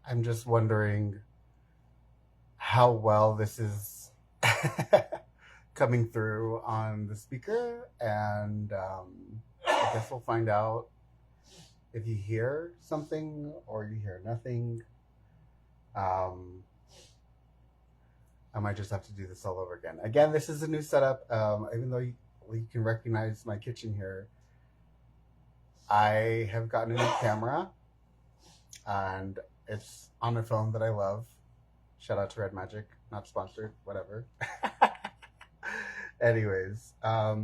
I'm just wondering how well this is coming through on the speaker, and I guess we'll find out if you hear something or you hear nothing. Um, I might just have to do this all over again. Again, this is a new setup. Even though you can recognize my kitchen here, I have gotten a new camera, and it's on a phone that I love. Shout out to Red Magic, not sponsored, whatever. Anyways, a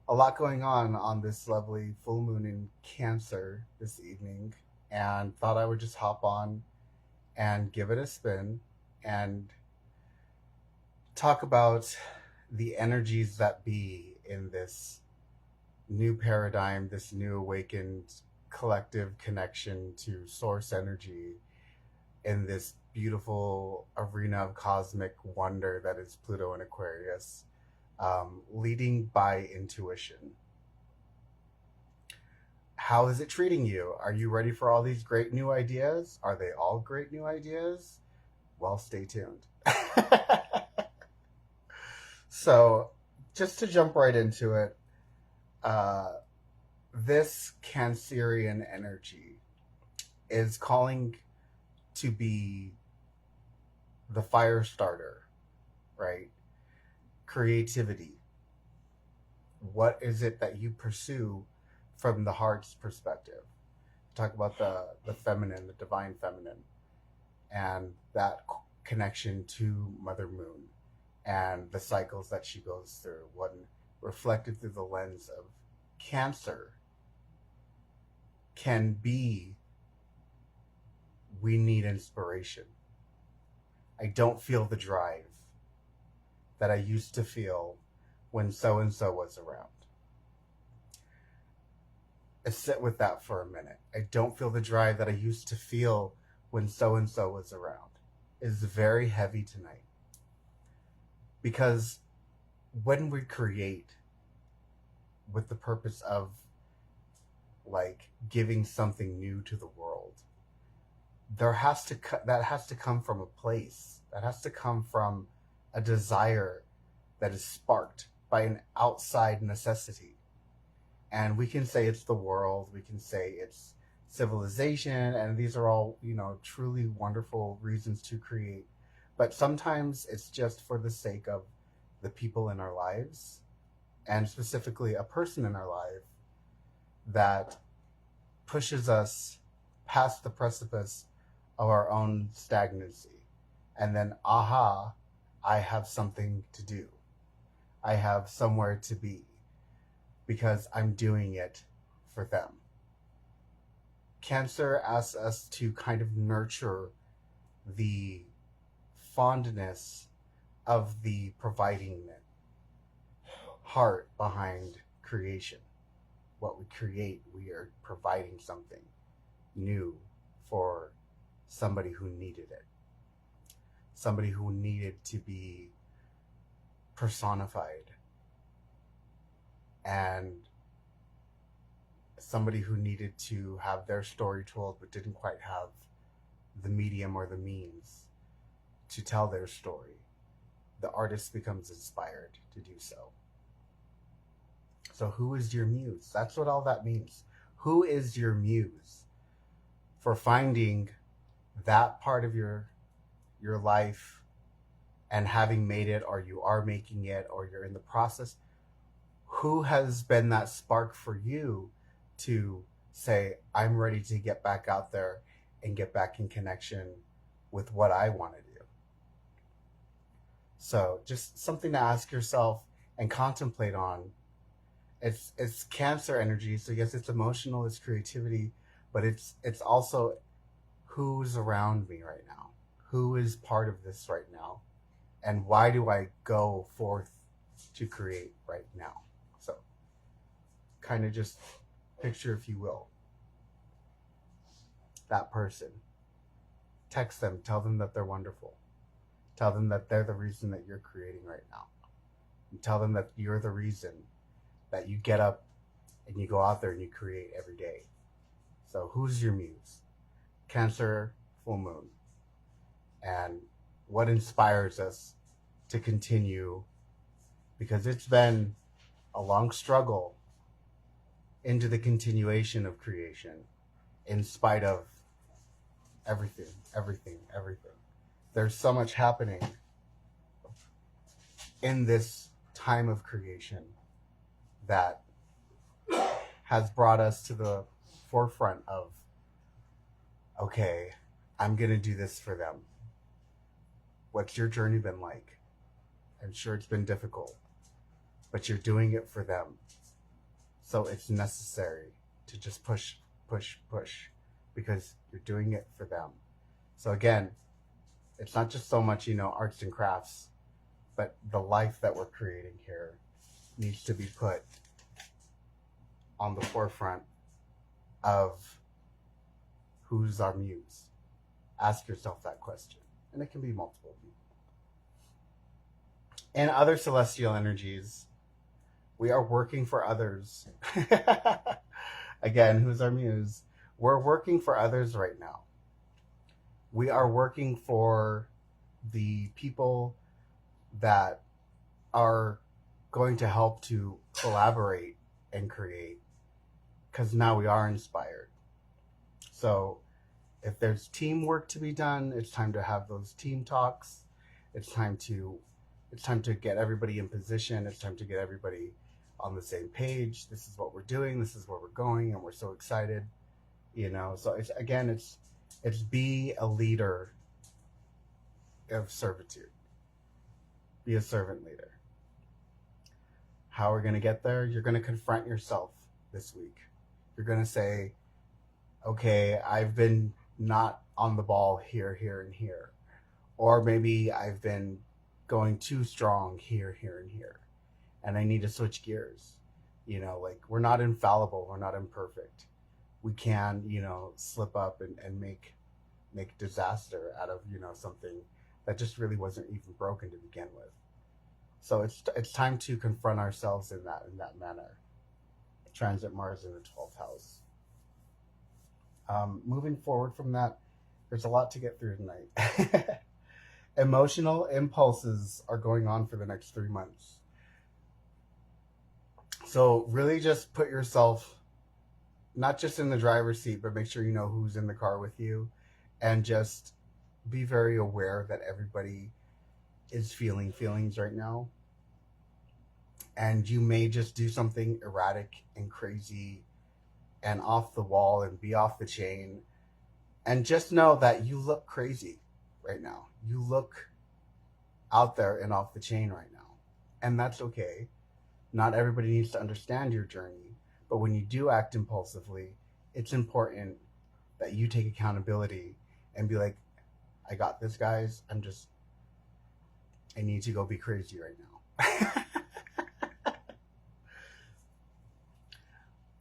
lot going on this lovely full moon in Cancer this evening, and thought I would just hop on and give it a spin and talk about the energies that be in this new paradigm, this new awakened collective connection to source energy in this beautiful arena of cosmic wonder that is Pluto and Aquarius, leading by intuition. How is it treating you? Are you ready for all these great new ideas? Are they all great new ideas? Well, stay tuned. So, just to jump right into it, this Cancerian energy is calling to be the fire starter, right? Creativity. What is it that you pursue from the heart's perspective? Talk about the feminine, the divine feminine, and that connection to Mother Moon and the cycles that she goes through, when reflected through the lens of Cancer, can be, we need inspiration. I don't feel the drive that I used to feel when so-and-so was around. I sit with that for a minute. I don't feel the drive that I used to feel when so-and-so was around. Is very heavy tonight. Because when we create with the purpose of like giving something new to the world, that has to come from a place, that has to come from a desire that is sparked by an outside necessity. And we can say it's the world, we can say it's civilization, and these are all, truly wonderful reasons to create. But sometimes it's just for the sake of the people in our lives, and specifically a person in our life that pushes us past the precipice of our own stagnancy. And then, aha, I have something to do. I have somewhere to be because I'm doing it for them. Cancer asks us to kind of nurture the fondness of the providing heart behind creation. What we create, we are providing something new for somebody who needed it. Somebody who needed to be personified. And somebody who needed to have their story told but didn't quite have the medium or the means to tell their story. The artist becomes inspired to do so. So who is your muse? That's what all that means. Who is your muse for finding that part of your life and having made it, or you are making it, or you're in the process? Who has been that spark for you to say, I'm ready to get back out there and get back in connection with what I want to do? So just something to ask yourself and contemplate on. It's Cancer energy, so yes, it's emotional, it's creativity, but it's also who's around me right now, who is part of this right now, and why do I go forth to create right now? So kind of just picture, if you will, that person. Text them, tell them that they're wonderful. Tell them that they're the reason that you're creating right now. And tell them that you're the reason that you get up and you go out there and you create every day. So who's your muse? Cancer, full moon. and what inspires us to continue, because it's been a long struggle into the continuation of creation in spite of everything. There's so much happening in this time of creation that has brought us to the forefront of, okay, I'm going to do this for them. What's your journey been like? I'm sure it's been difficult, but you're doing it for them. So it's necessary to just push, because you're doing it for them. So again, it's not just so much, arts and crafts, but the life that we're creating here needs to be put on the forefront of who's our muse. Ask yourself that question. And it can be multiple people. And other celestial energies, we are working for others. Again, who's our muse? We're working for others right now. We are working for the people that are going to help to collaborate and create, because now we are inspired. So if there's teamwork to be done, it's time to have those team talks. It's time to get everybody in position. It's time to get everybody on the same page. This is what we're doing. This is where we're going, and we're so excited. So it's be a leader of servitude. Be a servant leader. How we're going to get there? You're going to confront yourself this week. You're going to say, okay, I've been not on the ball here, and here. Or maybe I've been going too strong here, and here. And I need to switch gears. We're not infallible. We're not imperfect. We can, slip up and make disaster out of, something that just really wasn't even broken to begin with. So it's time to confront ourselves in that manner. Transit Mars in the 12th house. Moving forward from that, there's a lot to get through tonight. Emotional impulses are going on for the next 3 months. So really just put yourself not just in the driver's seat, but make sure you know who's in the car with you, and just be very aware that everybody is feeling feelings right now. And you may just do something erratic and crazy and off the wall and be off the chain. And just know that you look crazy right now. You look out there and off the chain right now. And that's okay. Not everybody needs to understand your journey. But when you do act impulsively, it's important that you take accountability and be like, I got this, guys. I need to go be crazy right now.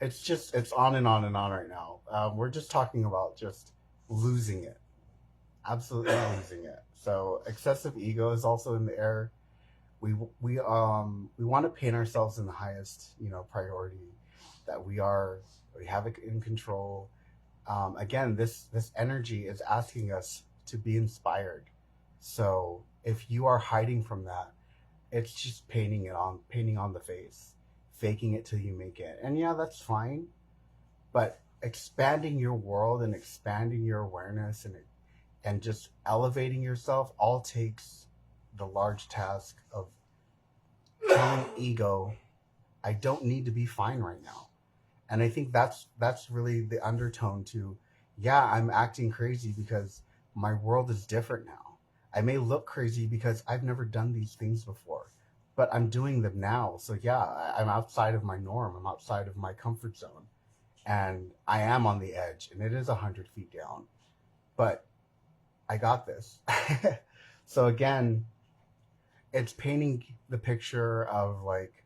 It's on and on and on right now. We're just talking about just losing it. Absolutely losing it. So excessive ego is also in the air. We want to paint ourselves in the highest, priority, that we have it in control. Again, this energy is asking us to be inspired. So if you are hiding from that, it's just painting on the face, faking it till you make it. And yeah, that's fine. But expanding your world and expanding your awareness and just elevating yourself all takes the large task of telling ego, I don't need to be fine right now. And I think that's really the undertone to, yeah, I'm acting crazy because my world is different now. I may look crazy because I've never done these things before, but I'm doing them now. So yeah, I'm outside of my norm. I'm outside of my comfort zone. And I am on the edge, and it is 100 feet down. But I got this. So again, it's painting the picture of, like,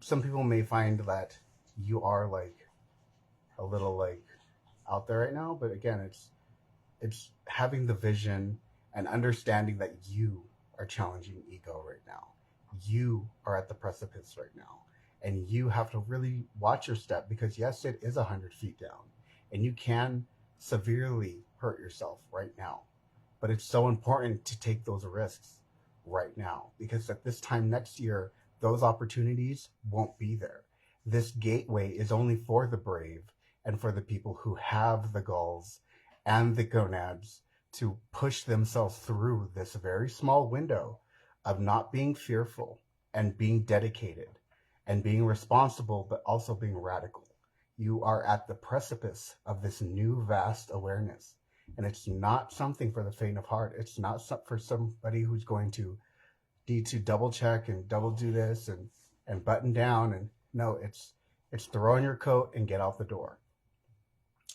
some people may find that you are like a little like out there right now, but again, it's having the vision and understanding that you are challenging ego right now. You are at the precipice right now, and you have to really watch your step, because yes, it is 100 feet down, and you can severely hurt yourself right now. But it's so important to take those risks right now, because at this time next year, those opportunities won't be there. This gateway is only for the brave and for the people who have the gulls and the gonads to push themselves through this very small window of not being fearful and being dedicated and being responsible, but also being radical. You are at the precipice of this new vast awareness. And it's not something for the faint of heart. It's not for somebody who's going to need to double check and double do this and button down. And no, it's throw on your coat and get out the door.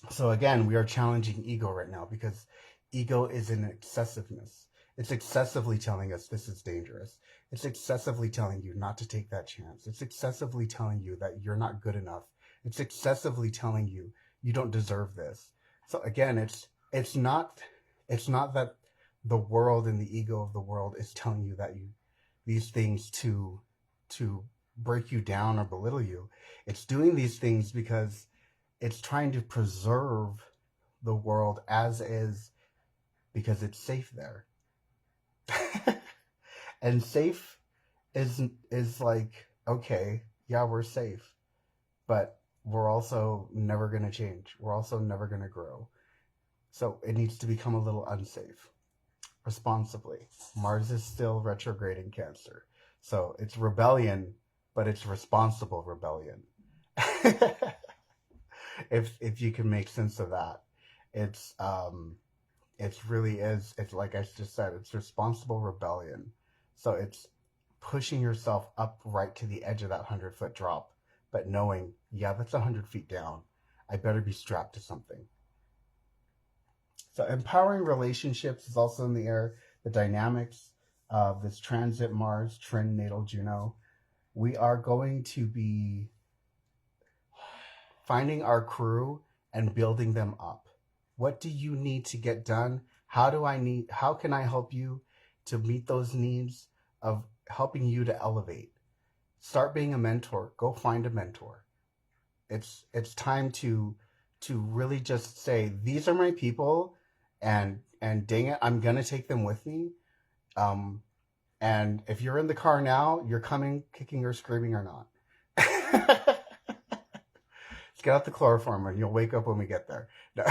So again, we are challenging ego right now, because ego is in excessiveness. It's excessively telling us this is dangerous. It's excessively telling you not to take that chance. It's excessively telling you that you're not good enough. It's excessively telling you you don't deserve this. So again, it's not that the world and the ego of the world is telling you that these things to break you down or belittle you. It's doing these things because it's trying to preserve the world as is, because it's safe there. And safe is like, okay, yeah, we're safe, but we're also never going to change. We're also never going to grow. So it needs to become a little unsafe responsibly. Mars is still retrograde in Cancer. So it's rebellion, but it's responsible rebellion. if you can make sense of that. It's really is, it's like I just said, it's responsible rebellion. So it's pushing yourself up right to the edge of that 100-foot drop, but knowing, yeah, that's 100 feet down. I better be strapped to something. So empowering relationships is also in the air. The dynamics of this transit Mars, trine natal Juno. We are going to be finding our crew and building them up. What do you need to get done? How can I help you to meet those needs of helping you to elevate? Start being a mentor. Go find a mentor. It's time to really just say, these are my people, and dang it, I'm gonna take them with me. And if you're in the car now, you're coming, kicking or screaming or not. Let's get out the chloroform and you'll wake up when we get there. No.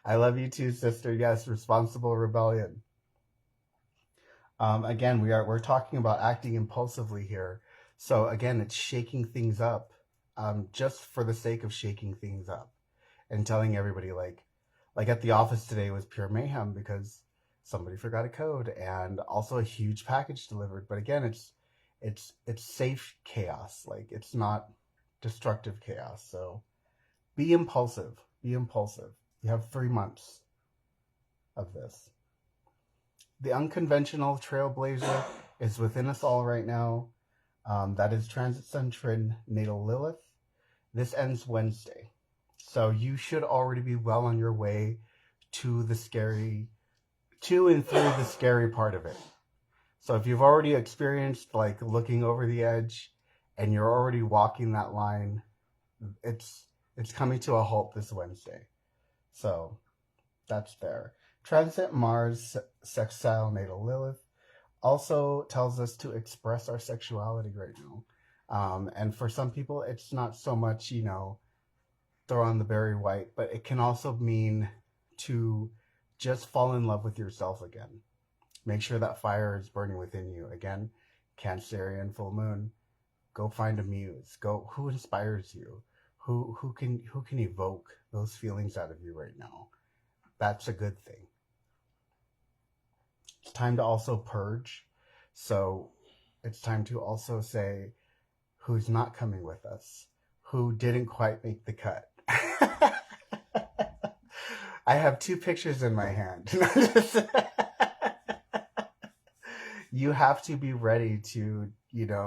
I love you too, sister. Yes, responsible rebellion. Again, we're talking about acting impulsively here. So again, it's shaking things up, just for the sake of shaking things up, and telling everybody, like at the office today was pure mayhem because somebody forgot a code and also a huge package delivered. But again, it's safe chaos. Like, it's not destructive chaos. So be impulsive. Be impulsive. You have 3 months of this. The unconventional trailblazer is within us all right now. That is transit sun trine natal Lilith. This ends Wednesday. So you should already be well on your way to and through the scary part of it. So if you've already experienced like looking over the edge and you're already walking that line, it's coming to a halt this Wednesday. So that's there. Transit Mars sextile natal Lilith also tells us to express our sexuality right now. And for some people, it's not so much, throw on the Barry White, but it can also mean to just fall in love with yourself again. Make sure that fire is burning within you. Again, Cancerian full moon. Go find a muse. Go, who inspires you? Who can evoke those feelings out of you right now? That's a good thing. It's time to also purge. So it's time to also say who's not coming with us, who didn't quite make the cut. I have 2 pictures in my hand. You have to be ready to,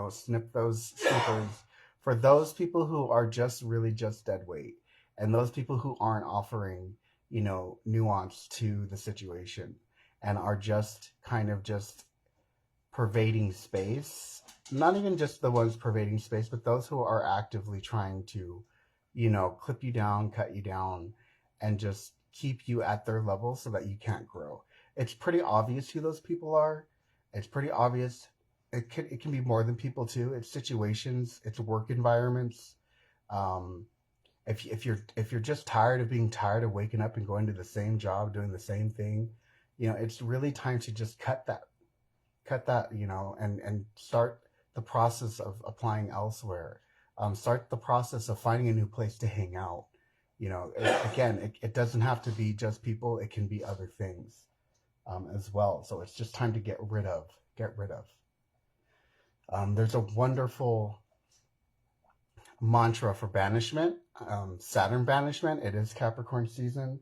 snip those snippers for those people who are just really just dead weight, and those people who aren't offering, nuance to the situation and are just kind of just pervading space. Not even just the ones pervading space, but those who are actively trying to, clip you down, cut you down, and just keep you at their level so that you can't grow. It's pretty obvious who those people are. It's pretty obvious. It can be more than people too. It's situations. It's work environments. Um, if you're just tired of being tired of waking up and going to the same job, doing the same thing, it's really time to just cut that, and start the process of applying elsewhere. Start the process of finding a new place to hang out. Again, it doesn't have to be just people. It can be other things as well. So it's just time to get rid of. There's a wonderful mantra for banishment, Saturn banishment. It is Capricorn season.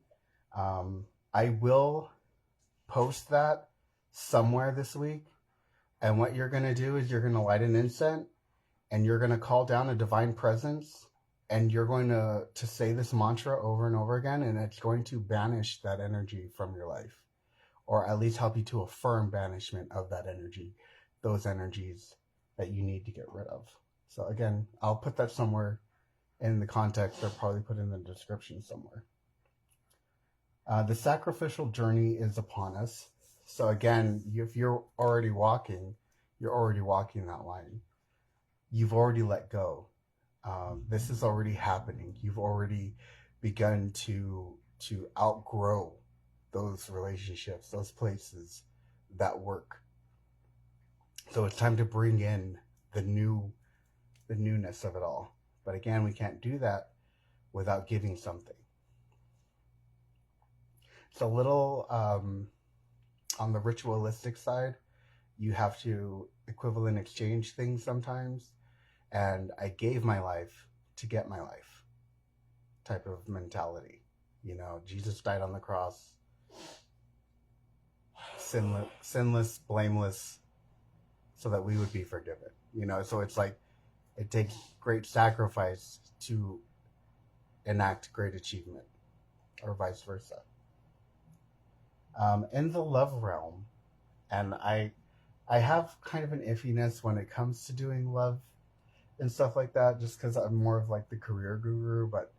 I will post that somewhere this week. And what you're going to do is you're going to light an incense and you're going to call down a divine presence and you're going to say this mantra over and over again, and it's going to banish that energy from your life, or at least help you to affirm banishment of that energy, those energies that you need to get rid of. So again, I'll put that somewhere in the context, or probably put in the description somewhere. The sacrificial journey is upon us. So again, if you're already walking that line. You've already let go. This is already happening. You've already begun to outgrow those relationships, those places, that work. So it's time to bring in the newness of it all. But again, we can't do that without giving something. It's a little on the ritualistic side. You have to equivalent exchange things sometimes. And I gave my life to get my life type of mentality. Jesus died on the cross, sinless, blameless, so that we would be forgiven. So it's like it takes great sacrifice to enact great achievement, or vice versa. In the love realm, and I have kind of an iffiness when it comes to doing love and stuff like that, just because I'm more of like the career guru, but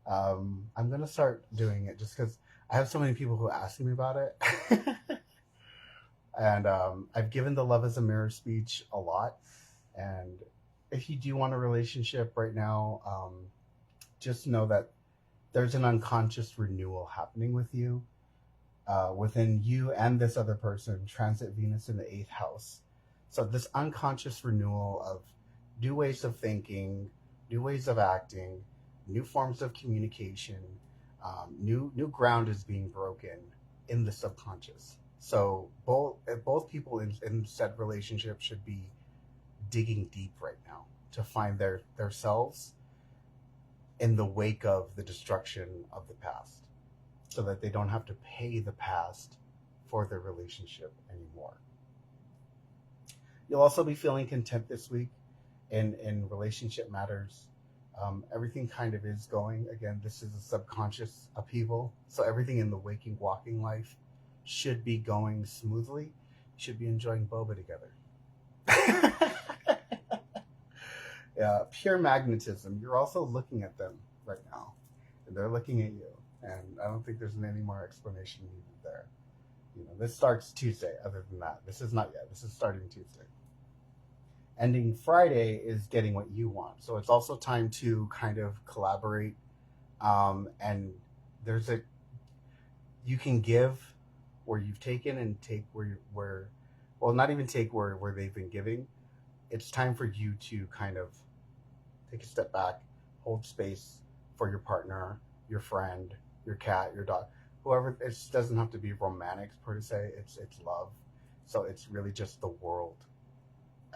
I'm gonna start doing it just because I have so many people who ask me about it. And I've given the love as a mirror speech a lot. And if you do want a relationship right now, just know that there's an unconscious renewal happening with you, within you and this other person. Transit Venus in the 8th house. So this unconscious renewal of new ways of thinking, new ways of acting, new forms of communication, new ground is being broken in the subconscious. So both people in said relationship should be digging deep right now to find their selves in the wake of the destruction of the past, so that they don't have to pay the past for their relationship anymore. You'll also be feeling content this week in relationship matters. Everything kind of is going. Again, this is a subconscious upheaval. So everything in the waking, walking life should be going smoothly. You should be enjoying boba together. Yeah, pure magnetism. You're also looking at them right now. And they're looking at you. And I don't think there's any more explanation needed there. This starts Tuesday. Other than that, this is not yet. This is starting Tuesday. Ending Friday is getting what you want. So it's also time to kind of collaborate. And you can give where you've taken, and take well, not even take where they've been giving. It's time for you to kind of take a step back, hold space for your partner, your friend, your cat, your dog, whoever. It doesn't have to be romantic per se. It's love. So it's really just the world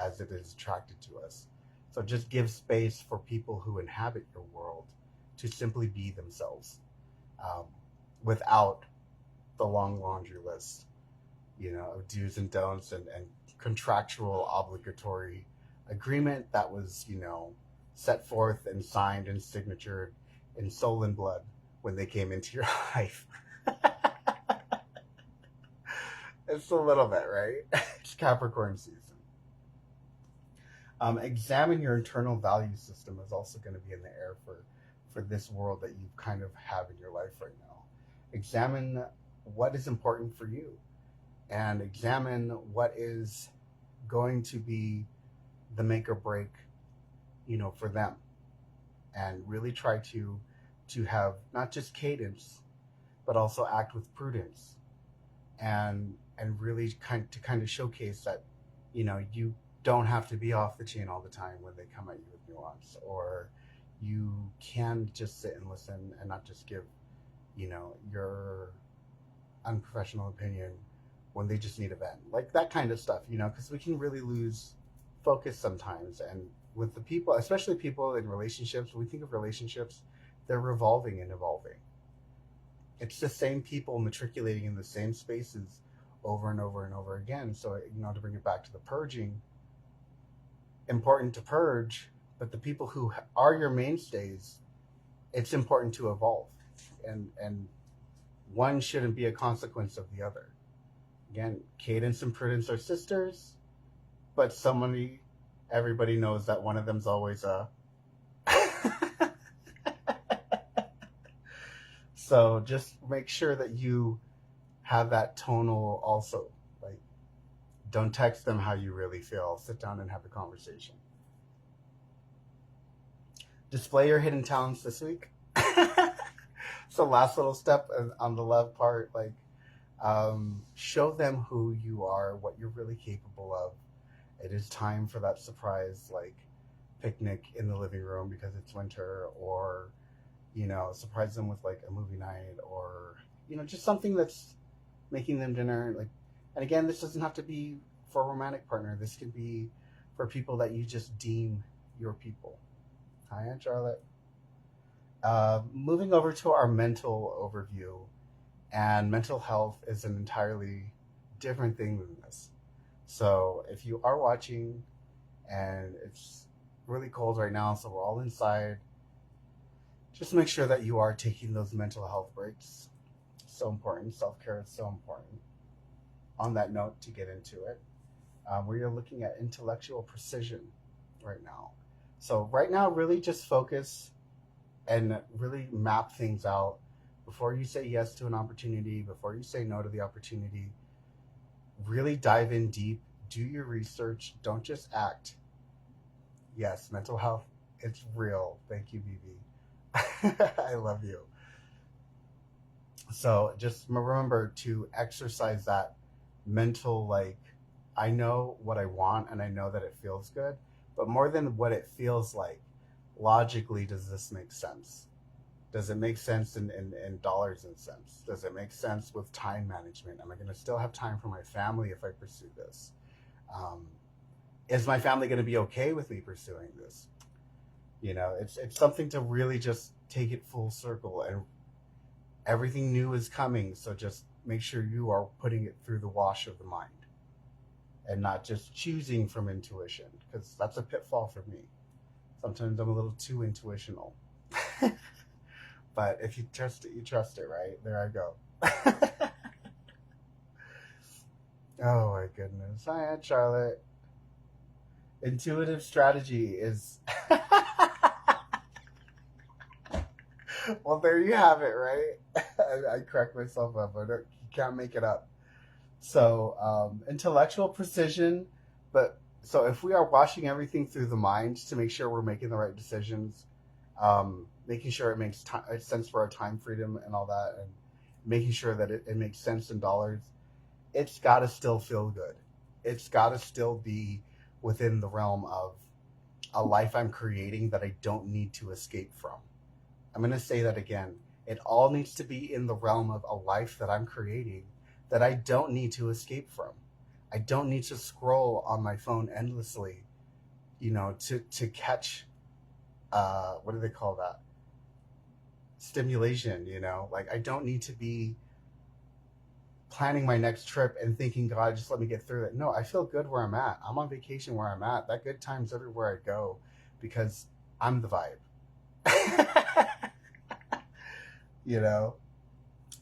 as it is attracted to us. So just give space for people who inhabit your world to simply be themselves, without the long laundry list, of do's and don'ts, and contractual obligatory agreement that was, set forth and signed and signatured in soul and blood when they came into your life. It's a little bit, right? It's Capricorn season. Examine your internal value system is also going to be in the air for this world that you kind of have in your life right now. Examine what is important for you, and examine what is going to be the make or break, for them, and really try to have not just cadence, but also act with prudence, and really kind of showcase that you don't have to be off the chain all the time when they come at you with nuance, or you can just sit and listen and not just give your unprofessional opinion when they just need a vent, like that kind of stuff, because we can really lose focus sometimes. And with the people, especially people in relationships, when we think of relationships, they're revolving and evolving. It's the same people matriculating in the same spaces over and over and over again. So, to bring it back to the purging, important to purge, but the people who are your mainstays, it's important to evolve. And one shouldn't be a consequence of the other. Again, cadence and prudence are sisters, but everybody knows that one of them's always a. So just make sure that you have that tonal also. Like, don't text them how you really feel. Sit down and have a conversation. Display your hidden talents this week. So last little step on the love part, like, show them who you are, what you're really capable of. It is time for that surprise, like, picnic in the living room because it's winter, or surprise them with like a movie night, or just something that's making them dinner. Like, and again, this doesn't have to be for a romantic partner. This could be for people that you just deem your people. Hi, Aunt Charlotte. Moving over to our mental overview, and mental health is an entirely different thing than this. So if you are watching and it's really cold right now, so we're all inside, just make sure that you are taking those mental health breaks. So important. Self-care is so important. On that note, to get into it, we are looking at intellectual precision right now. So right now, really just focus and really map things out before you say yes to an opportunity, before you say no to the opportunity. Really dive in deep, do your research, don't just act. Yes, mental health, it's real. Thank you, BB. I love you. So just remember to exercise that mental, like, I know what I want and I know that it feels good, but more than what it feels like, logically, does this make sense? Does it make sense in dollars and cents? Does it make sense with time management? Am I going to still have time for my family if I pursue this? Is my family going to be okay with me pursuing this? It's something to really just take it full circle, and everything new is coming. So just make sure you are putting it through the wash of the mind and not just choosing from intuition, because that's a pitfall for me. Sometimes I'm a little too intuitional. But if you trust it, you trust it, right? There I go. Oh my goodness. Hi, Aunt Charlotte. Intuitive strategy is... Well, there you have it, right? I crack myself up. You can't make it up. So, intellectual precision, but so if we are washing everything through the mind to make sure we're making the right decisions, making sure it makes sense for our time freedom and all that, and making sure that it makes sense in dollars, it's got to still feel good. It's got to still be within the realm of a life I'm creating that I don't need to escape from. I'm going to say that again. It all needs to be in the realm of a life that I'm creating that I don't need to escape from. I don't need to scroll on my phone endlessly, to catch, what do they call that? Stimulation, like, I don't need to be planning my next trip and thinking, God, just let me get through it. No, I feel good where I'm at. I'm on vacation where I'm at. That good time's everywhere I go because I'm the vibe.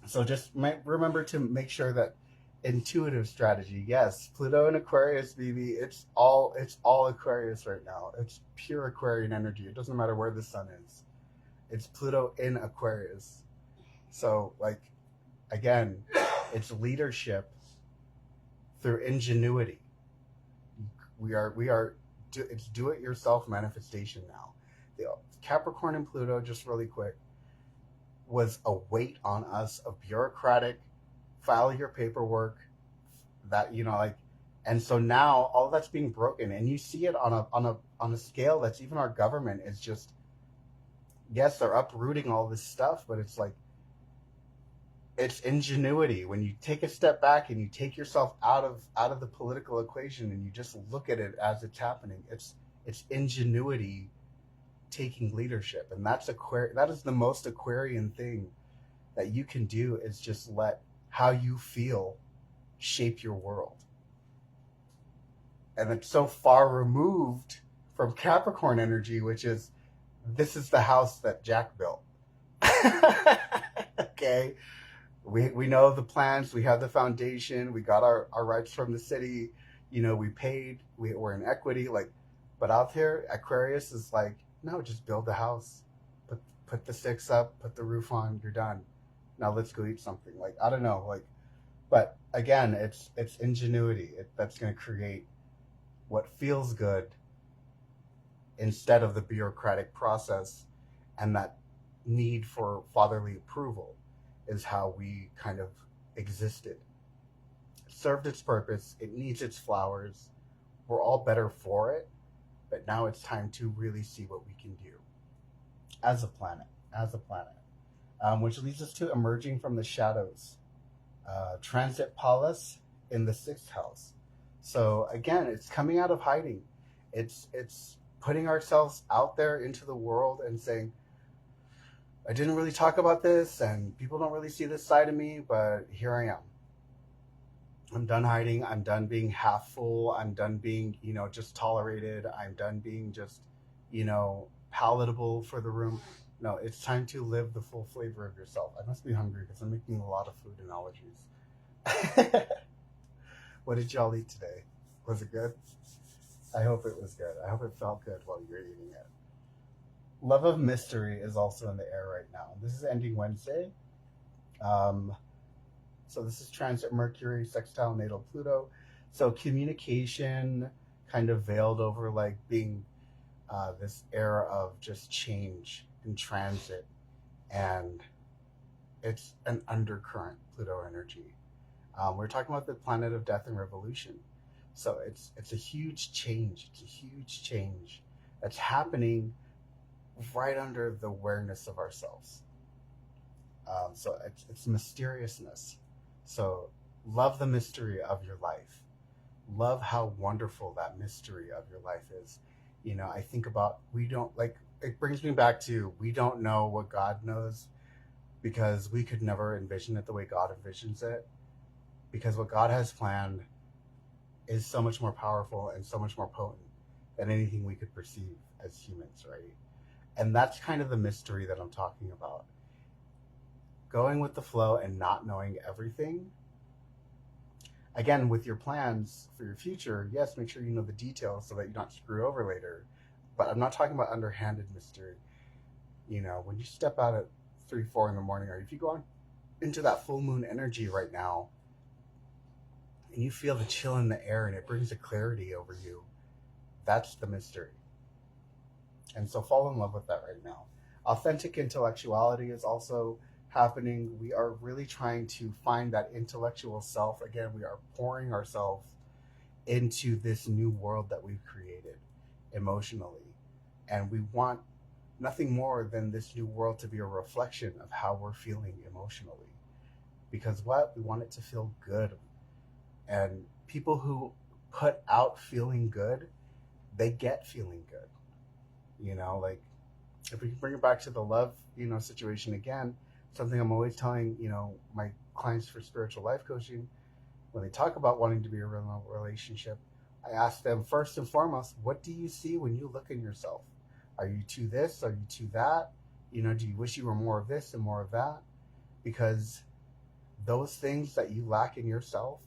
So just remember to make sure that intuitive strategy. Yes, Pluto and Aquarius, BB. It's all Aquarius right now. It's pure Aquarian energy. It doesn't matter where the sun is. It's Pluto in Aquarius. So, like, Again, it's leadership through ingenuity. It's do-it-yourself manifestation now. The Capricorn and Pluto, just really quick, was a weight on us of bureaucratic, file your paperwork, that, like, and so now all that's being broken, and you see it on a scale that's even our government is just, yes, they're uprooting all this stuff, but it's like, it's ingenuity. When you take a step back and you take yourself out of the political equation and you just look at it as it's happening, it's ingenuity taking leadership. And that is the most Aquarian thing that you can do, is just let how you feel shape your world. And it's so far removed from Capricorn energy, which is, this is the house that Jack built. Okay, we know the plans, we have the foundation, we got our rights from the city, we paid, we're in equity, like, but out here, Aquarius is like, no, just build the house, put the sticks up, put the roof on, you're done. Now let's go eat something. Like, I don't know, like, but again, it's ingenuity that's going to create what feels good instead of the bureaucratic process, and that need for fatherly approval is how we kind of existed. It served its purpose, it needs its flowers, we're all better for it, but now it's time to really see what we can do as a planet, which leads us to emerging from the shadows. Transit Pallas in the 6th house. So again, it's coming out of hiding. It's putting ourselves out there into the world and saying, I didn't really talk about this and people don't really see this side of me, but here I am. I'm done hiding. I'm done being half full. I'm done being, just tolerated. I'm done being just, palatable for the room. No, it's time to live the full flavor of yourself. I must be hungry because I'm making a lot of food analogies. What did y'all eat today? Was it good? I hope it was good. I hope it felt good while you were eating it. Love of mystery is also in the air right now. This is ending Wednesday. So this is transit Mercury, sextile natal Pluto. So communication kind of veiled over like being this era of just change in transit. And it's an undercurrent Pluto energy. We're talking about the planet of death and revolution. So it's a huge change. It's a huge change that's happening right under the awareness of ourselves. So it's mysteriousness. So love the mystery of your life. Love how wonderful that mystery of your life is. I think about, it brings me back to, we don't know what God knows because we could never envision it the way God envisions it. Because what God has planned is so much more powerful and so much more potent than anything we could perceive as humans, right? And that's kind of the mystery that I'm talking about. Going with the flow and not knowing everything. Again, with your plans for your future, yes, make sure you know the details so that you don't screw over later. But I'm not talking about underhanded mystery. When you step out at 3, 4 in the morning, or if you go on into that full moon energy right now, and you feel the chill in the air and it brings a clarity over you, that's the mystery. And so fall in love with that right now. Authentic intellectuality is also happening. We are really trying to find that intellectual self. Again, we are pouring ourselves into this new world that we've created emotionally. And we want nothing more than this new world to be a reflection of how we're feeling emotionally. Because we want it to feel good. And people who put out feeling good, they get feeling good. Like, if we can bring it back to the love, situation again, something I'm always telling, my clients for spiritual life coaching, when they talk about wanting to be a real relationship, I ask them first and foremost, what do you see when you look in yourself? Are you to this? Are you to that? Do you wish you were more of this and more of that? Because those things that you lack in yourself,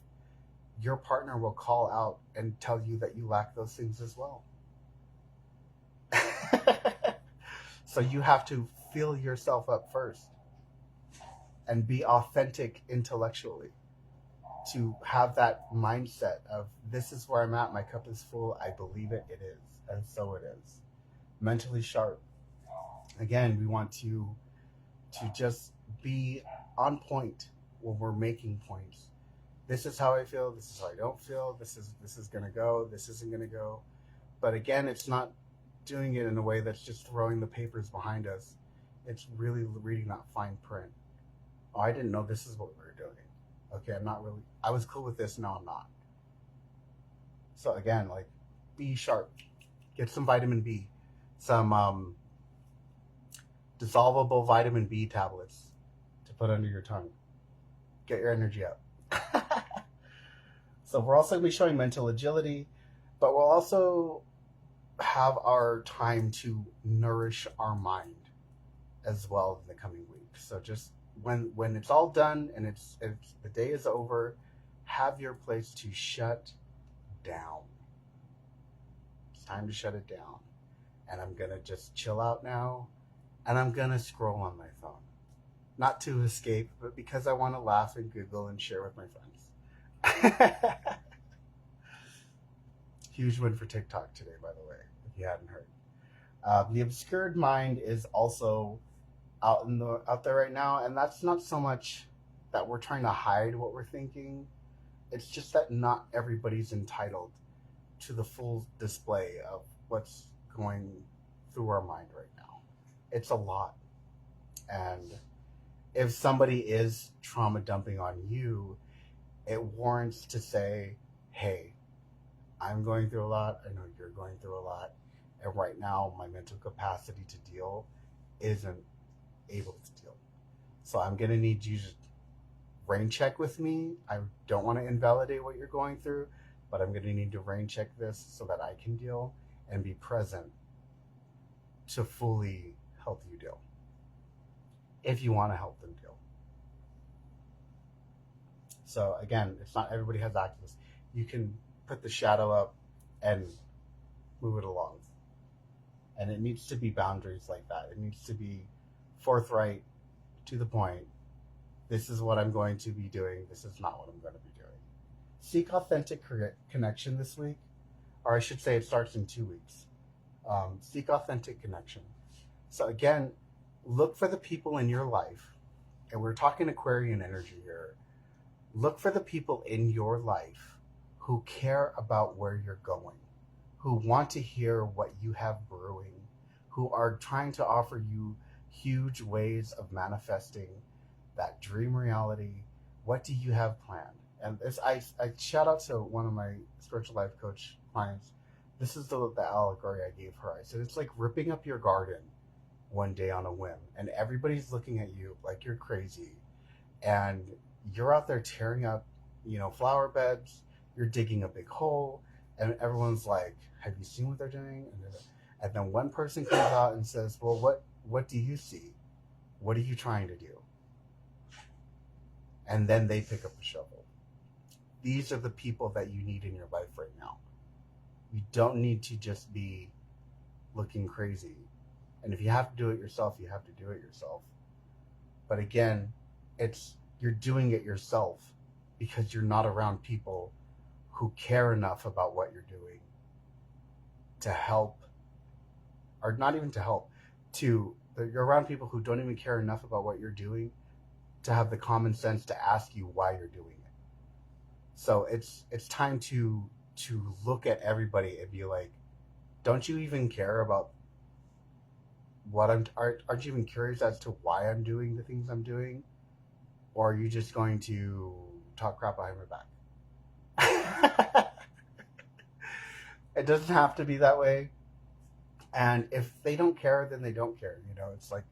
your partner will call out and tell you that you lack those things as well. So you have to fill yourself up first. and be authentic intellectually, to have that mindset of this is where I'm at, my cup is full, I believe it, it is, and so it is. Mentally sharp. Again, we want to just be on point when we're making points. This is how I feel, this is how I don't feel, this is gonna go, this isn't gonna go. But again, it's not doing it in a way that's just throwing the papers behind us. It's really reading that fine print. Oh, I didn't know this is what we were doing. Okay, I'm not really, I was cool with this, now I'm not. So again, like, be sharp. Get some vitamin B, some dissolvable vitamin B tablets to put under your tongue. Get your energy up. So we're also going to be showing mental agility, but we'll also have our time to nourish our mind as well in the coming week. So just when it's all done and it's the day is over, have your place to shut down. It's time to shut it down. And I'm going to just chill out now, and I'm going to scroll on my phone. Not to escape, but because I want to laugh and giggle and share with my friends. Huge win for TikTok today, by the way, if you hadn't heard. The obscured mind is also out there right now, and that's not so much that we're trying to hide what we're thinking. It's just that not everybody's entitled to the full display of what's going through our mind right now. It's a lot. And if somebody is trauma dumping on you, it warrants to say, hey, I'm going through a lot. I know you're going through a lot. And right now, my mental capacity to deal isn't able to deal. So I'm going to need you to rain check with me. I don't want to invalidate what you're going through, but I'm going to need to rain check this so that I can deal and be present to fully help you deal, if you want to help them deal. So again, it's not everybody has access. You can put the shadow up and move it along. And it needs to be boundaries like that. It needs to be forthright, to the point. This is what I'm going to be doing. This is not what I'm going to be doing. Seek authentic connection this week, or I should say it starts in 2 weeks. Seek authentic connection. So again, look for the people in your life, and we're talking Aquarian energy here. Look for the people in your life who care about where you're going, who want to hear what you have brewing, who are trying to offer you huge ways of manifesting that dream reality. What do you have planned? And this, I shout out to one of my spiritual life coach clients. This is the allegory I gave her. I said, it's like ripping up your garden one day on a whim, and everybody's looking at you like you're crazy, and you're out there tearing up, flower beds. You're digging a big hole, and everyone's like, have you seen what they're doing? And then one person comes out and says, well, what do you see? What are you trying to do? And then they pick up the shovel. These are the people that you need in your life right now. You don't need to just be looking crazy. And if you have to do it yourself, you have to do it yourself. But again, you're doing it yourself because you're not around people who care enough about what you're doing to help, or not even to help, you're around people who don't even care enough about what you're doing to have the common sense to ask you why you're doing it. So it's time to look at everybody and be like, don't you even care about aren't you even curious as to why I'm doing the things I'm doing? Or are you just going to talk crap behind my back? It doesn't have to be that way. And if they don't care, then they don't care. It's like,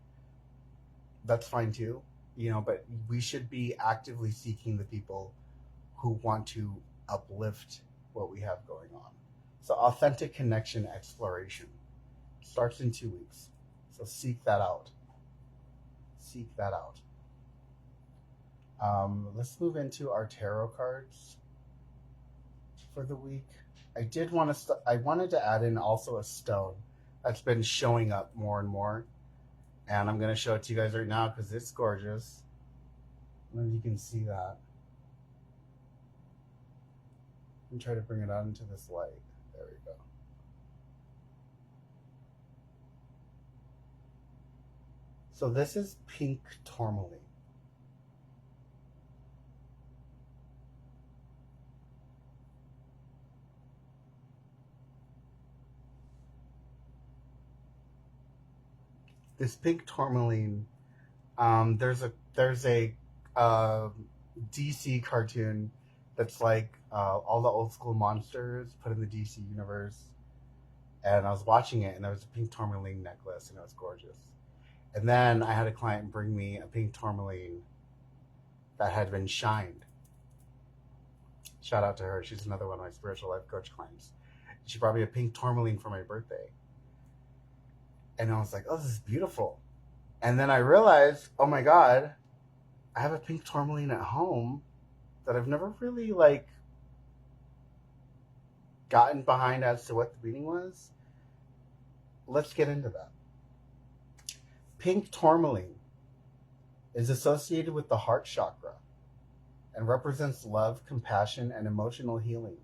that's fine too. But we should be actively seeking the people who want to uplift what we have going on. So authentic connection exploration starts in 2 weeks. So seek that out. Seek that out. Let's move into our tarot cards for the week. I wanted to add in also a stone that's been showing up more and more, and I'm going to show it to you guys right now because it's gorgeous. don't know if you can see that. And try to bring it out into this light. There we go. So this is pink tourmaline. This pink tourmaline, there's a DC cartoon that's like all the old school monsters put in the DC universe, and I was watching it, and there was a pink tourmaline necklace, and it was gorgeous. And then I had a client bring me a pink tourmaline that had been shined. Shout out to her. She's another one of my spiritual life coach clients. She brought me a pink tourmaline for my birthday. And I was like, oh, this is beautiful. And then I realized, oh my God, I have a pink tourmaline at home that I've never really gotten behind as to what the meaning was. Let's get into that. Pink tourmaline is associated with the heart chakra and represents love, compassion, and emotional healing.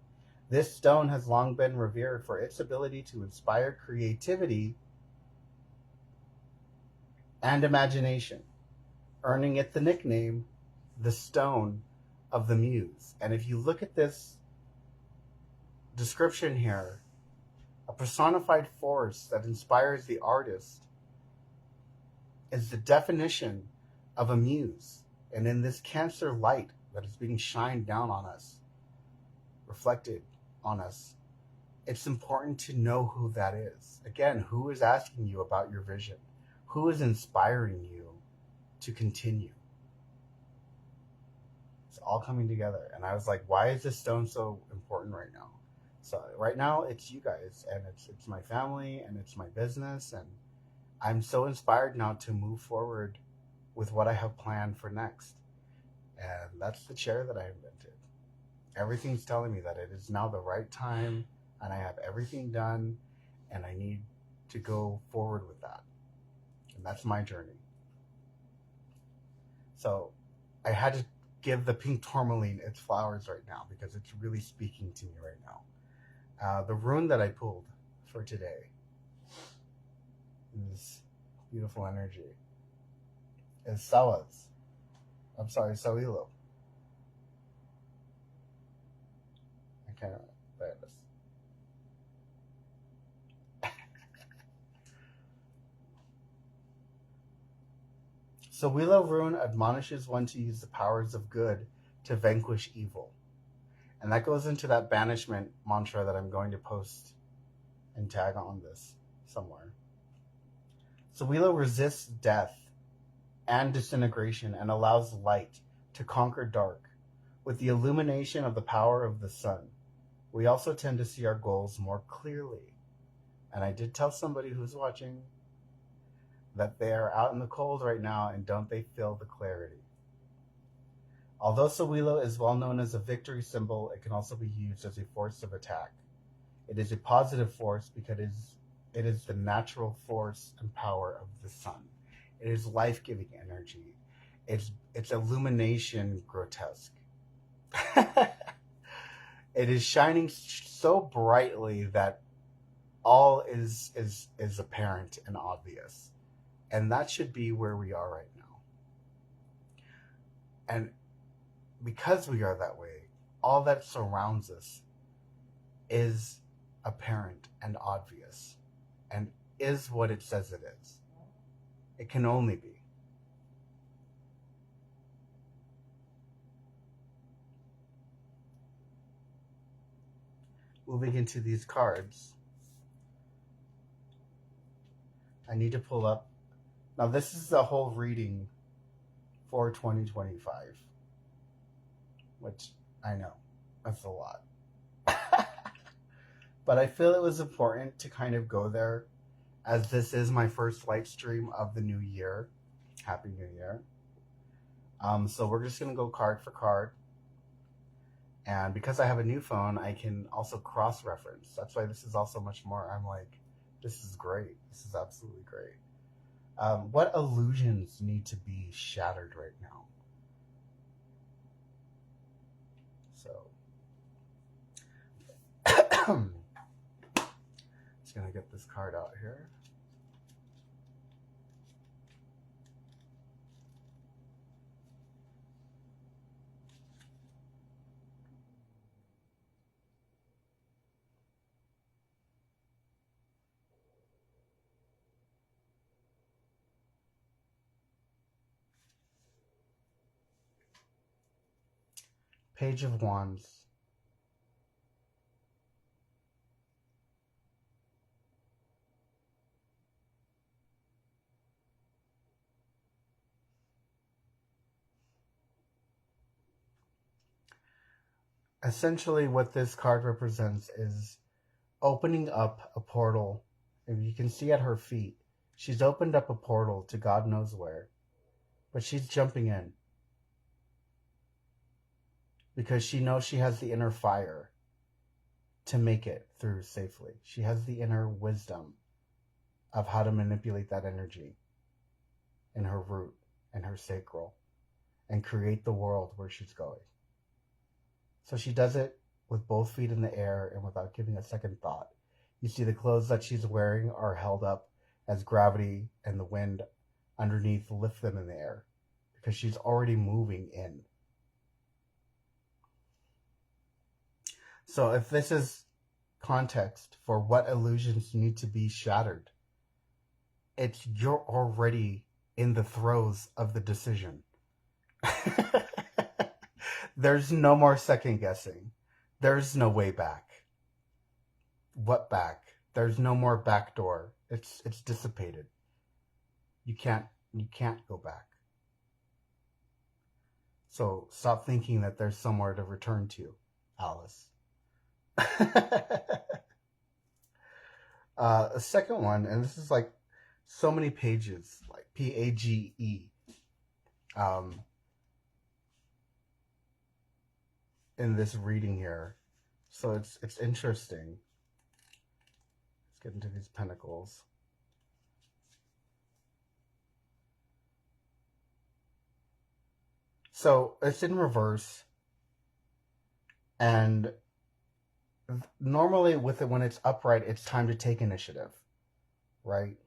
This stone has long been revered for its ability to inspire creativity and imagination, earning it the nickname, the Stone of the Muse. And if you look at this description here, a personified force that inspires the artist is the definition of a muse. And in this Cancer light that is being shined down on us, reflected on us, it's important to know who that is. Again, who is asking you about your vision? Who is inspiring you to continue? It's all coming together. And I was like, why is this stone so important right now? So right now it's you guys, and it's my family, and it's my business, and I'm so inspired now to move forward with what I have planned for next. And that's the chair that I invented. Everything's telling me that it is now the right time, and I have everything done, and I need to go forward with that. And that's my journey. So I had to give the pink tourmaline its flowers right now because it's really speaking to me right now. The rune that I pulled for today is beautiful energy. Is Sawilo. I can't remember. There it is. Sawilo rune admonishes one to use the powers of good to vanquish evil. And that goes into that banishment mantra that I'm going to post and tag on this somewhere. Sawilo resists death and disintegration and allows light to conquer dark. With the illumination of the power of the sun, we also tend to see our goals more clearly. And I did tell somebody who's watching that they are out in the cold right now, and don't they feel the clarity? Although Sawilo is well known as a victory symbol, it can also be used as a force of attack. It is a positive force because it is the natural force and power of the sun. It is life-giving energy. It's illumination grotesque. It is shining so brightly that all is apparent and obvious. And that should be where we are right now. And because we are that way, all that surrounds us is apparent and obvious and is what it says it is. It can only be. Moving into these cards, I need to pull up. Now, this is the whole reading for 2025, which I know, that's a lot. But I feel it was important to kind of go there, as this is my first light stream of the new year. Happy New Year. So we're just going to go card for card. And because I have a new phone, I can also cross-reference. That's why this is also much more, I'm like, this is great. This is absolutely great. What illusions need to be shattered right now? So, just gonna get this card out here. Page of Wands. Essentially, what this card represents is opening up a portal. If you can see at her feet, she's opened up a portal to God knows where, but she's jumping in because she knows she has the inner fire to make it through safely. She has the inner wisdom of how to manipulate that energy in her root and her sacral and create the world where she's going. So she does it with both feet in the air and without giving a second thought. You see the clothes that she's wearing are held up as gravity and the wind underneath lift them in the air because she's already moving in. So if this is context for what illusions need to be shattered, it's you're already in the throes of the decision. There's no more second guessing. There's no way back. What back? There's no more back door. It's dissipated. You can't go back. So stop thinking that there's somewhere to return to, Alice. A second one, and this is like so many pages, like PAGE. In this reading here. So it's interesting. Let's get into these pentacles. So it's in reverse. And normally with it, when it's upright, it's time to take initiative, right?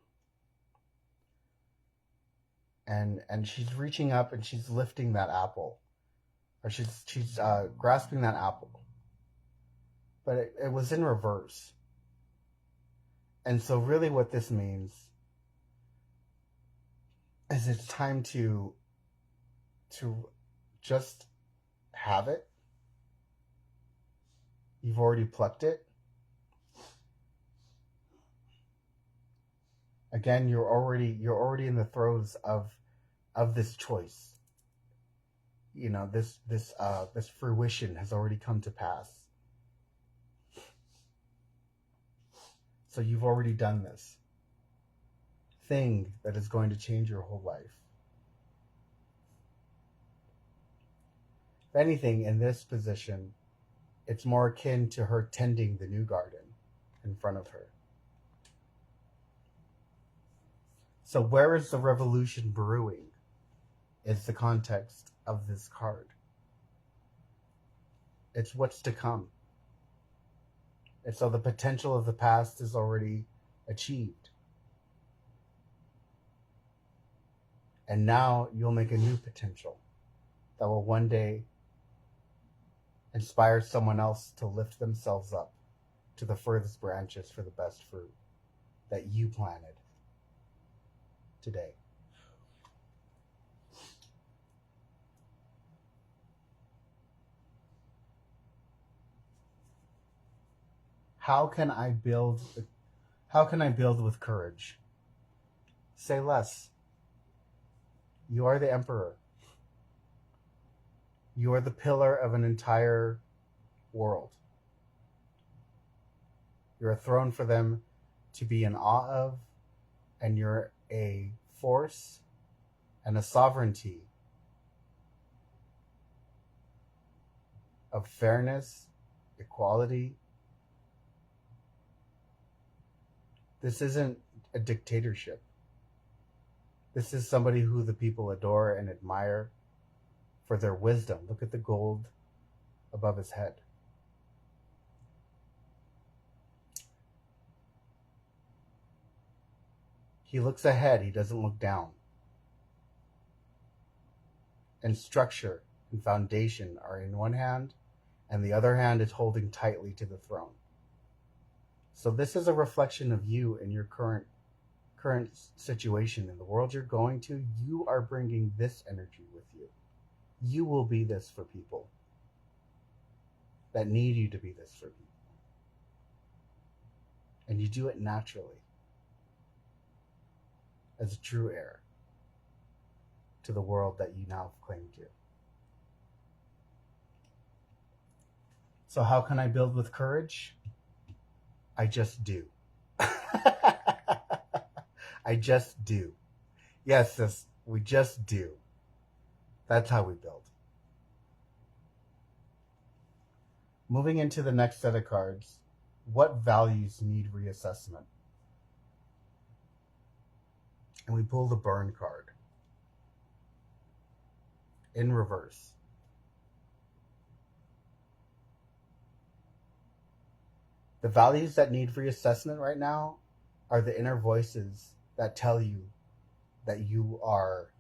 And she's reaching up and she's lifting that apple. Or she's grasping that apple. But it was in reverse. And so really what this means is it's time to just have it. You've already plucked it. Again, you're already in the throes of this choice. You know, this fruition has already come to pass. So you've already done this thing that is going to change your whole life. If anything, in this position, it's more akin to her tending the new garden in front of her. So where is the revolution brewing is the context of this card. It's what's to come. And so the potential of the past is already achieved. And now you'll make a new potential that will one day inspire someone else to lift themselves up to the furthest branches for the best fruit that you planted today. How can I build with courage? Say less. You are the emperor. You are the pillar of an entire world. You're a throne for them to be in awe of, and you're a force and a sovereignty of fairness, equality. This isn't a dictatorship. This is somebody who the people adore and admire for their wisdom. Look at the gold above his head. He looks ahead, he doesn't look down. And structure and foundation are in one hand, and the other hand is holding tightly to the throne. So this is a reflection of you in your current situation in the world you're going to. You are bringing this energy with you. You will be this for people that need you to be this for people. And you do it naturally as a true heir to the world that you now claim to. So how can I build with courage? I just do. I just do. Yes, sis, we just do. That's how we build. Moving into the next set of cards, what values need reassessment? And we pull the burn card in reverse. The values that need reassessment right now are the inner voices that tell you that you are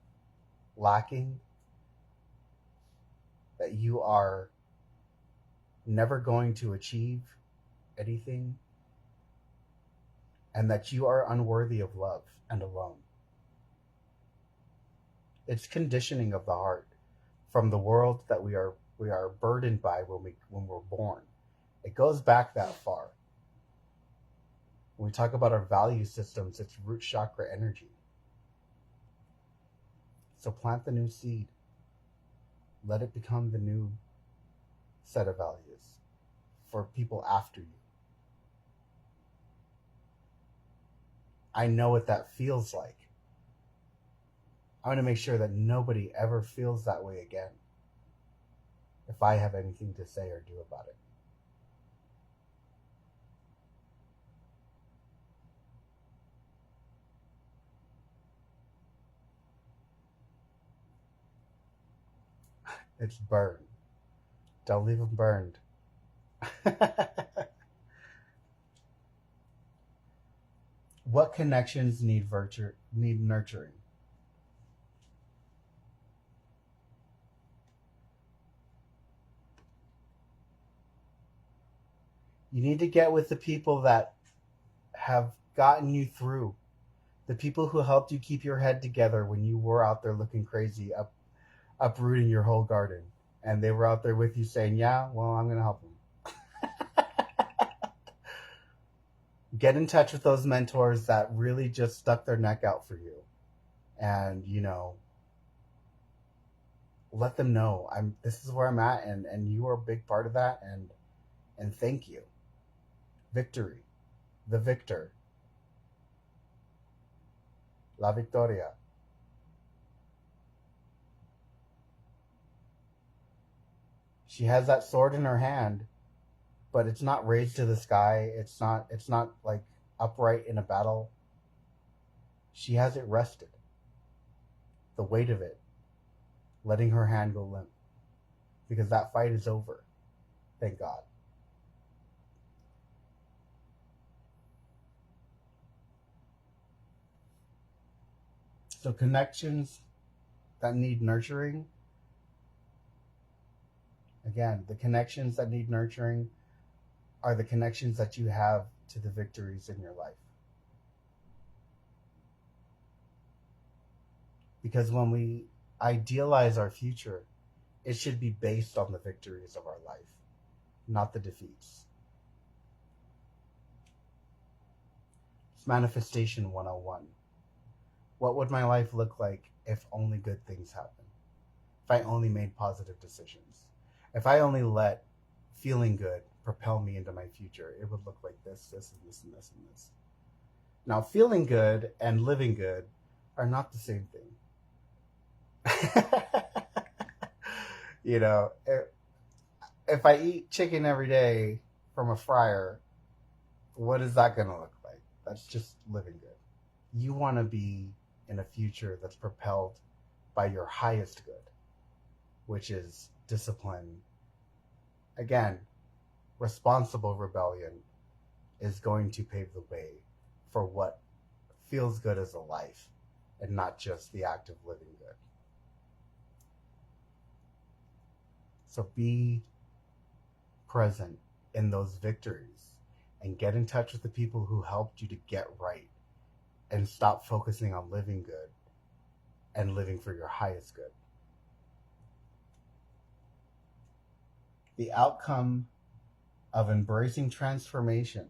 lacking, that you are never going to achieve anything, and that you are unworthy of love and alone. It's conditioning of the heart from the world that we are burdened by when we're born. It goes back that far. When we talk about our value systems, it's root chakra energy. So plant the new seed. Let it become the new set of values for people after you. I know what that feels like. I want to make sure that nobody ever feels that way again if I have anything to say or do about it. It's burn. Don't leave them burned. What connections need nurturing? You need to get with the people that have gotten you through. The people who helped you keep your head together when you were out there looking crazy, uprooting your whole garden. And they were out there with you saying, yeah, well, I'm going to help them. Get in touch with those mentors that really just stuck their neck out for you. And, let them know this is where I'm at, and you are a big part of that, and thank you. Victory. The victor. La Victoria. She has that sword in her hand, but it's not raised to the sky. It's not like upright in a battle. She has it rested. The weight of it, letting her hand go limp. Because that fight is over. Thank God. So connections that need nurturing. Again, the connections that need nurturing are the connections that you have to the victories in your life. Because when we idealize our future, it should be based on the victories of our life, not the defeats. It's Manifestation 101. What would my life look like if only good things happened? If I only made positive decisions? If I only let feeling good propel me into my future, it would look like this, this, and this, and this, and this. Now, feeling good and living good are not the same thing. If I eat chicken every day from a fryer, what is that going to look like? That's just living good. You want to be in a future that's propelled by your highest good, which is discipline, Again, responsible rebellion is going to pave the way for what feels good as a life and not just the act of living good. So be present in those victories and get in touch with the people who helped you to get right and stop focusing on living good and living for your highest good. The outcome of embracing transformation.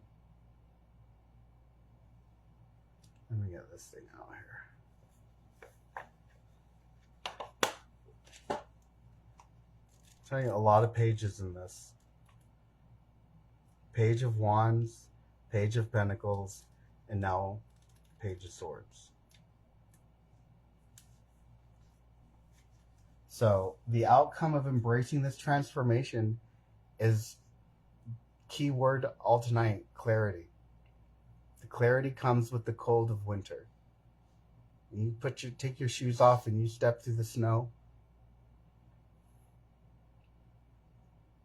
Let me get this thing out here. Telling you a lot of pages in this. Page of Wands, Page of Pentacles, and now Page of Swords. So the outcome of embracing this transformation is keyword all tonight, clarity. The clarity comes with the cold of winter. You take your shoes off and you step through the snow,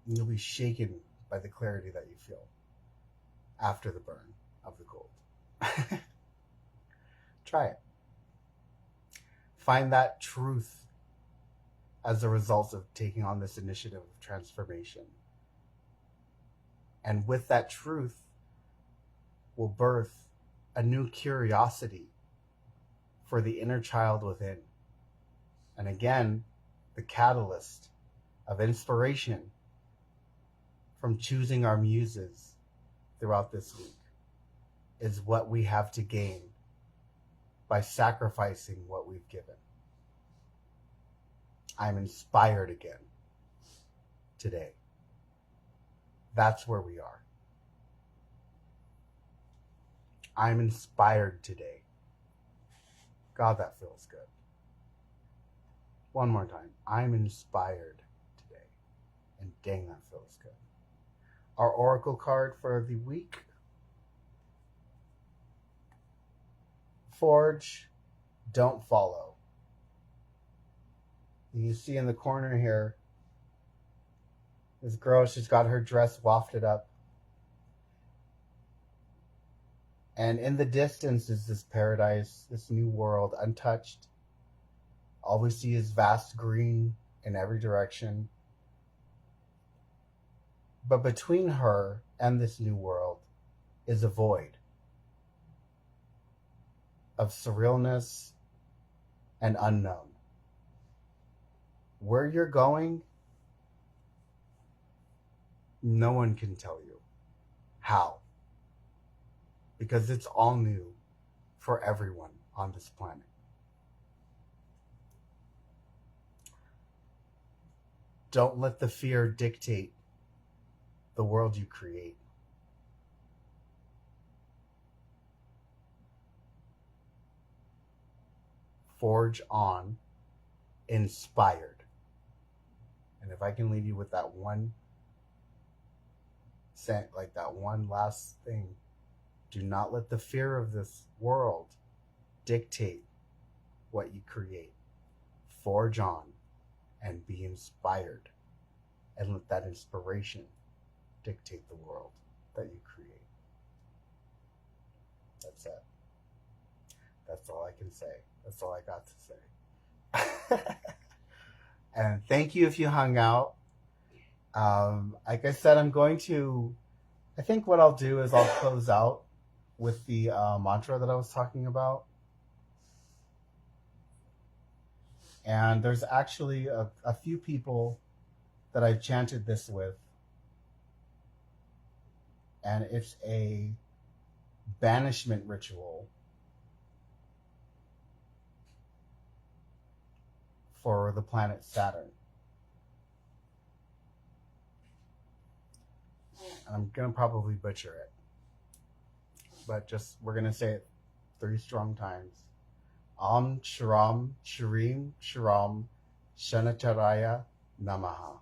and you'll be shaken by the clarity that you feel after the burn of the cold. Try it. Find that truth as a result of taking on this initiative of transformation. And with that truth will birth a new curiosity for the inner child within. And again, the catalyst of inspiration from choosing our muses throughout this week is what we have to gain by sacrificing what we've given. I'm inspired again today. That's where we are. I'm inspired today. God, that feels good. One more time. I'm inspired today. And dang, that feels good. Our oracle card for the week. Forge, don't follow. You see in the corner here, this girl, she's got her dress wafted up. And in the distance is this paradise, this new world, untouched. All we see is vast green in every direction. But between her and this new world is a void of surrealness and unknown. Where you're going, no one can tell you how. Because it's all new for everyone on this planet. Don't let the fear dictate the world you create. Forge on, inspired. And if I can leave you with that one last thing, do not let the fear of this world dictate what you create. Forge on and be inspired, and let that inspiration dictate the world that you create. That's it. That's all I can say. That's all I got to say. And thank you if you hung out. Like I said, I think what I'll do is I'll close out with the mantra that I was talking about. And there's actually a few people that I've chanted this with. And it's a banishment ritual for the planet Saturn. I'm going to probably butcher it. But we're going to say it 3 strong times. Shram, shreem, shrom, shanaicharaaya, namaha.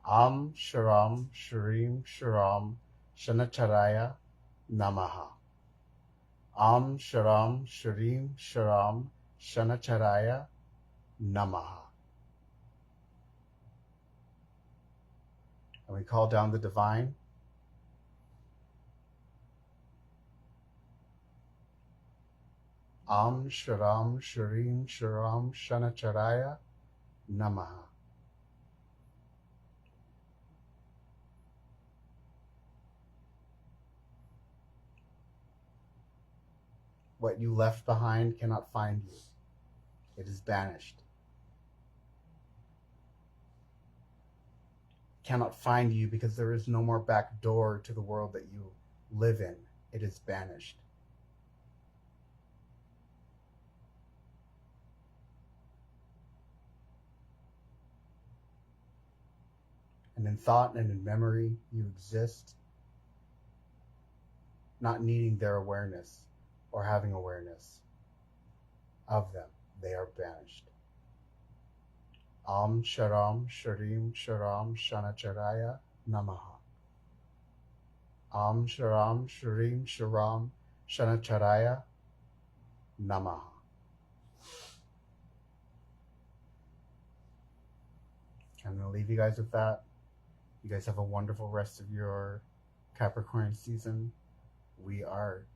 Shram, shreem, shrom, shanaicharaaya, namaha. Shram, shreem, shrom, shanaicharaaya, namaha. And we call down the divine. Shram, shreem, shrom, shanaicharaaya, namaha. What you left behind cannot find you. It is banished. Cannot find you because there is no more back door to the world that you live in. It is banished. And in thought and in memory, you exist, not needing their awareness or having awareness of them. They are banished. Shram, shreem, shrom, shanaicharaaya, namaha. Shram, shreem, shrom, shanaicharaaya, namaha. I'm going to leave you guys with that. You guys have a wonderful rest of your Capricorn season. We are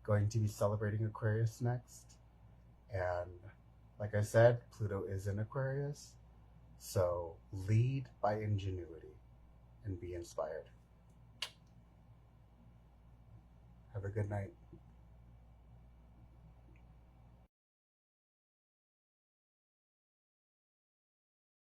going to be celebrating Aquarius next. And like I said, Pluto is in Aquarius. So lead by ingenuity and be inspired. Have a good night.